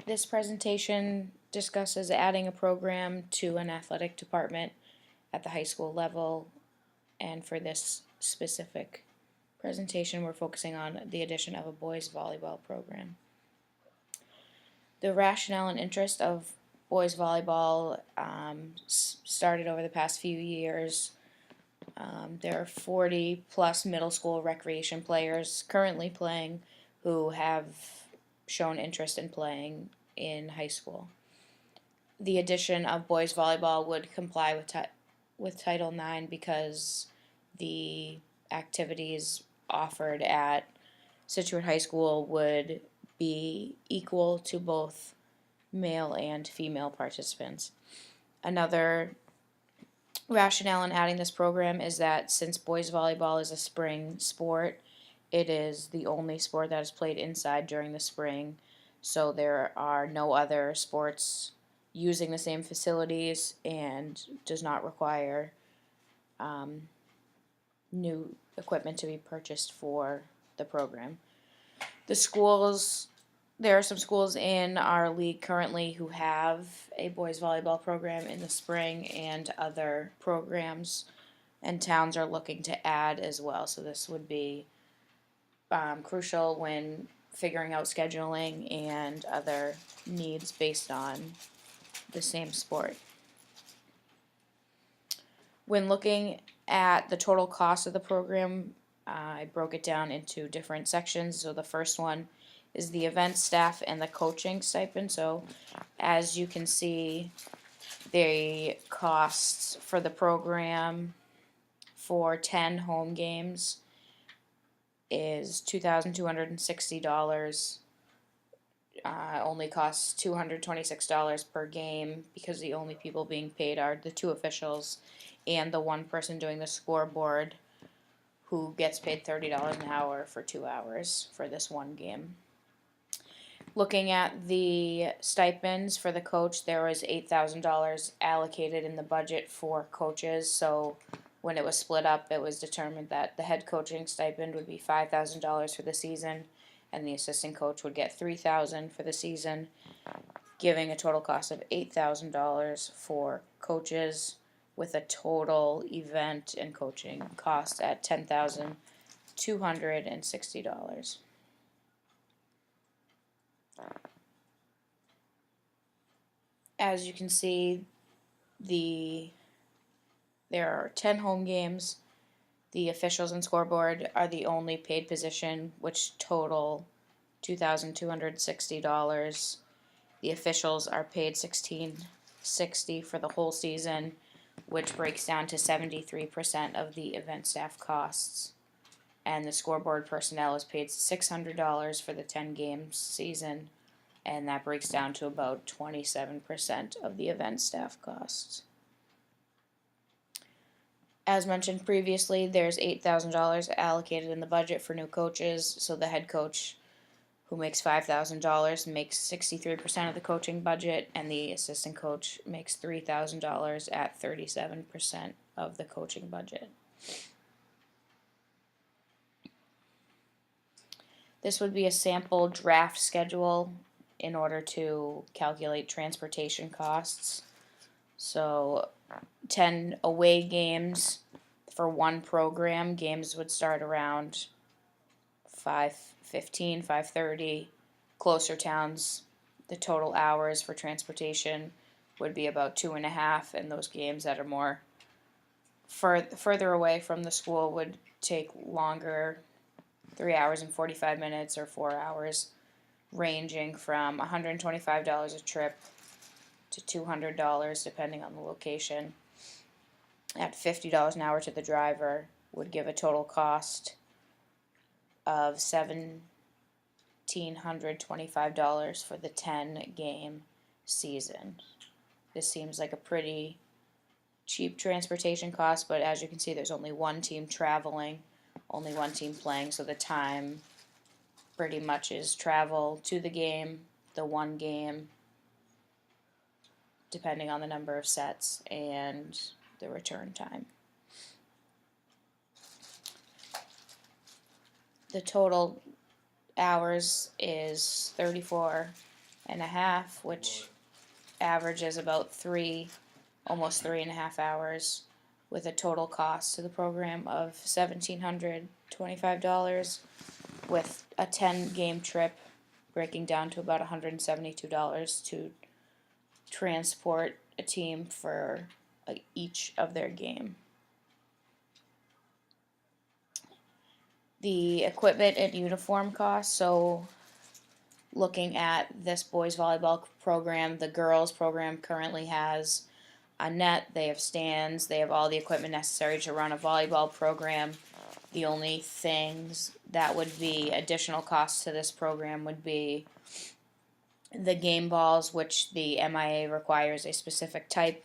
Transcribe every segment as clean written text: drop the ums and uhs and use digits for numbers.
This presentation discusses adding a program to an athletic department at the high school level, and for this specific presentation we're focusing on the addition of a boys volleyball program. The rationale and interest of boys volleyball started over the past few years. There are 40 plus middle school recreation players currently playing who have shown interest in playing in high school. The addition of boys volleyball would comply with Title IX because the activities offered at Situate High School would be equal to both male and female participants. Another rationale in adding this program is that since boys volleyball is a spring sport, it is the only sport that is played inside during the spring, so there are no other sports using the same facilities and does not require new equipment to be purchased for the program. There are some schools in our league currently who have a boys volleyball program in the spring and other programs, and towns are looking to add as well. So this would be crucial when figuring out scheduling and other needs based on the same sport. When looking at the total cost of the program, I broke it down into different sections. So the first one is the event staff and the coaching stipend. So as you can see, the costs for the program for 10 home games is $2,260. Only costs $226 per game because the only people being paid are the two officials and the one person doing the scoreboard, who gets paid $30 an hour for 2 hours for this one game. Looking at the stipends for the coach, there was $8,000 allocated in the budget for coaches. So when it was split up, it was determined that the head coaching stipend would be $5,000 for the season, and the assistant coach would get $3,000 for the season, giving a total cost of $8,000 for coaches, with a total event and coaching cost at $10,260. As you can see, there are 10 home games. The officials and scoreboard are the only paid position, which total $2,260. The officials are paid $1,660 for the whole season, which breaks down to 73% of the event staff costs. And the scoreboard personnel is paid $600 for the 10 games season, and that breaks down to about 27% of the event staff costs. As mentioned previously, there's $8,000 allocated in the budget for new coaches, so the head coach, who makes $5,000, makes 63% of the coaching budget, and the assistant coach makes $3,000 at 37% of the coaching budget. This would be a sample draft schedule in order to calculate transportation costs. So 10 away games for one program. Games would start around 5:15, 5:30. Closer towns, the total hours for transportation would be about 2.5, and those games that are more further away from the school would take longer, 3 hours and 45 minutes or 4 hours, ranging from $125 a trip to $200 depending on the location. At $50 an hour to the driver would give a total cost of $1,725 for the 10 game season. This seems like a pretty cheap transportation cost, but as you can see, there's only one team traveling, only one team playing, so the time pretty much is travel to the game, the one game, depending on the number of sets, and the return time. The total hours is 34 and a half, which averages about almost 3.5 hours, with a total cost to the program of $1,725, with a 10 game trip breaking down to about $172 to transport a team for each of their game. The equipment and uniform costs, so looking at this boys volleyball program, the girls program currently has a net, they have stands, they have all the equipment necessary to run a volleyball program. The only things that would be additional costs to this program would be the game balls, which the MIA requires a specific type,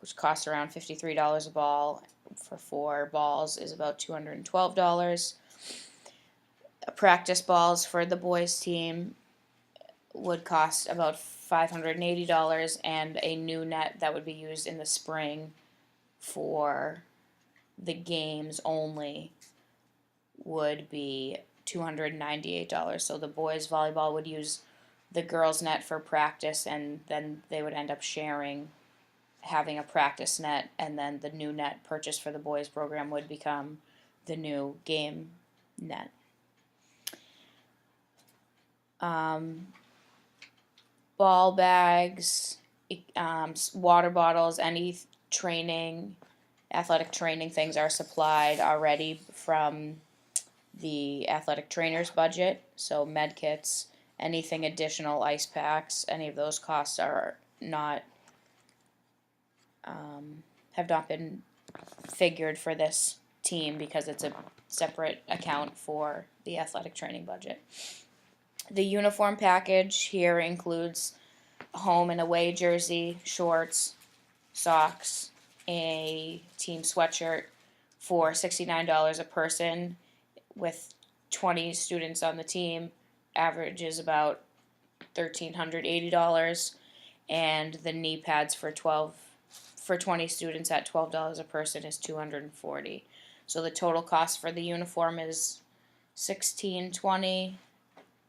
which costs around $53 a ball. For 4 balls is about $212. Practice balls for the boys team would cost about $580, and a new net that would be used in the spring for the games only would be $298. So the boys volleyball would use the girls net for practice, and then they would end up having a practice net, and then the new net purchased for the boys program would become the new game net. Ball bags, water bottles, any athletic training things are supplied already from the athletic trainer's budget. So med kits, anything additional, ice packs, any of those costs are not have not been figured for this team because it's a separate account for the athletic training budget. The uniform package here includes a home and away jersey, shorts, socks, a team sweatshirt for $69 a person, with 20 students on the team, averages about $1,380, and the knee pads for 20 students at $12 a person is $240. So the total cost for the uniform is $1,620.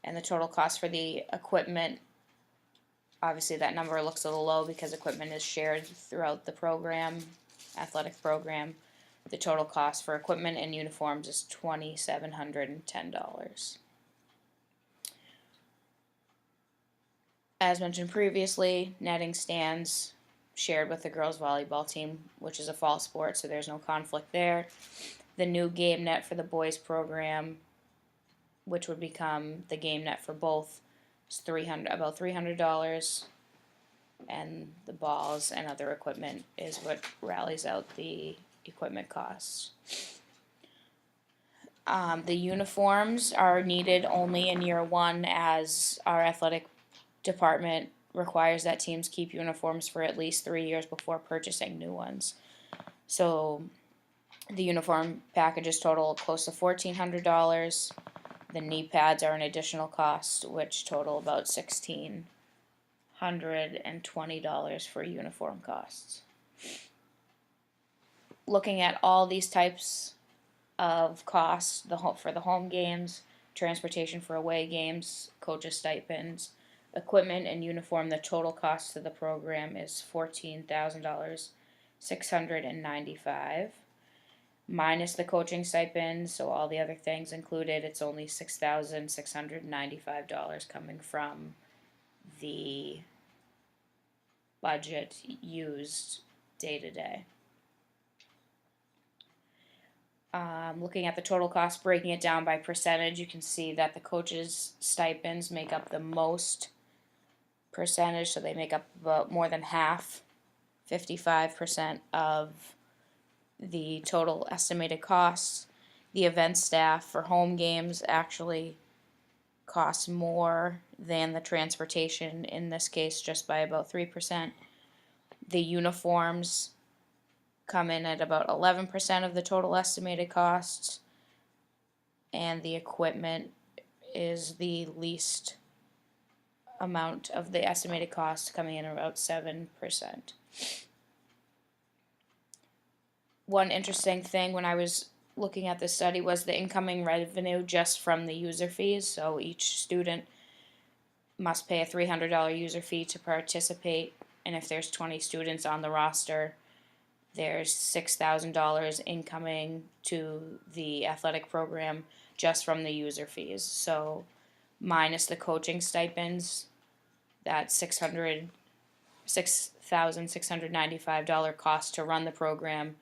And the total cost for the equipment, obviously that number looks a little low because equipment is shared throughout the athletic program. The total cost for equipment and uniforms is $2,710. As mentioned previously, netting stands shared with the girls volleyball team, which is a fall sport, so there's no conflict there. The new game net for the boys program, which would become the game net for both, is about $300, and the balls and other equipment is what rallies out the equipment costs. The uniforms are needed only in year one, as our athletic department requires that teams keep uniforms for at least 3 years before purchasing new ones. So the uniform packages total close to $1,400. The knee pads are an additional cost, which total about $1,620 for uniform costs. Looking at all these types of costs, for the home games, transportation for away games, coaches' stipends, equipment and uniform, the total cost to the program is $14,695. Minus the coaching stipend, so all the other things included, it's only $6,695 coming from the budget used day to day. Looking at the total cost, breaking it down by percentage, you can see that the coaches' stipends make up the most percentage, so they make up about more than half, 55% of the total estimated costs. The event staff for home games actually costs more than the transportation, in this case just by about 3%. The uniforms come in at about 11% of the total estimated costs, and the equipment is the least amount of the estimated cost, coming in about 7%. One interesting thing when I was looking at this study was the incoming revenue just from the user fees. So each student must pay a $300 user fee to participate, and if there's 20 students on the roster, there's $6,000 incoming to the athletic program just from the user fees. So minus the coaching stipends, that $6,695 cost to run the program,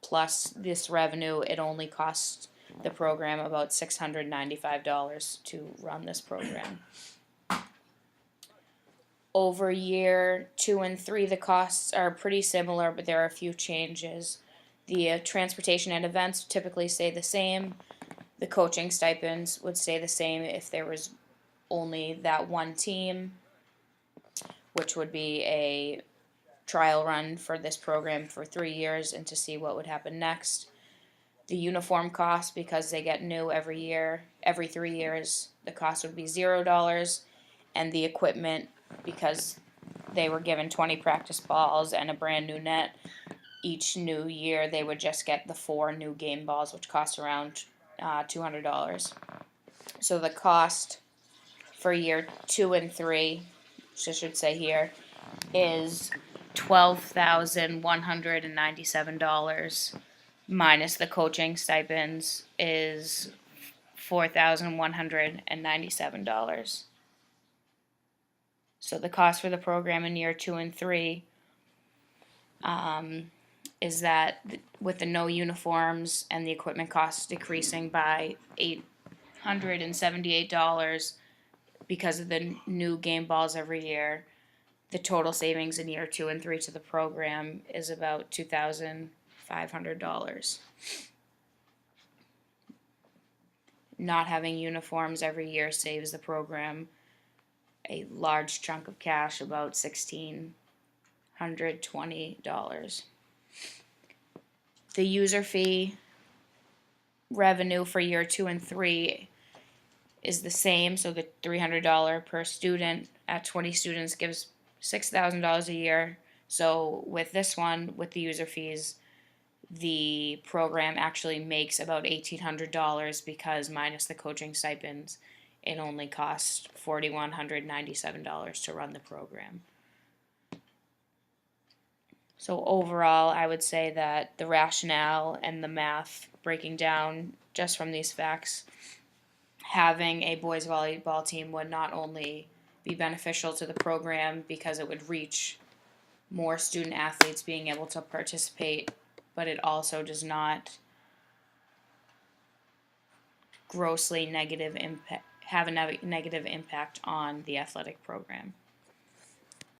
plus this revenue, it only costs the program about $695 to run this program. Over year 2 and 3, the costs are pretty similar, but there are a few changes. The transportation and events typically stay the same. The coaching stipends would stay the same if there was only that one team, which would be a trial run for this program for 3 years and to see what would happen next. The uniform cost, because they get new every year, every 3 years, the cost would be $0. And the equipment, because they were given 20 practice balls and a brand new net, each new year they would just get the 4 new game balls, which cost around $200. So the cost for year 2 and 3, which I should say here, is $12,197 minus the coaching stipends is $4,197. So the cost for the program in year 2 and 3 is that with the no uniforms and the equipment costs decreasing by $878 because of the new game balls every year, the total savings in year 2 and 3 to the program is about $2,500. Not having uniforms every year saves the program a large chunk of cash, about $1,620. The user fee revenue for year 2 and 3 is the same, so the $300 per student at 20 students gives $6,000 a year. So with this one, with the user fees, the program actually makes about $1,800 because minus the coaching stipends, it only costs $4,197 to run the program. So overall, I would say that the rationale and the math breaking down just from these facts, having a boys volleyball team would not only be beneficial to the program because it would reach more student athletes being able to participate, but it also does not grossly have a negative impact on the athletic program.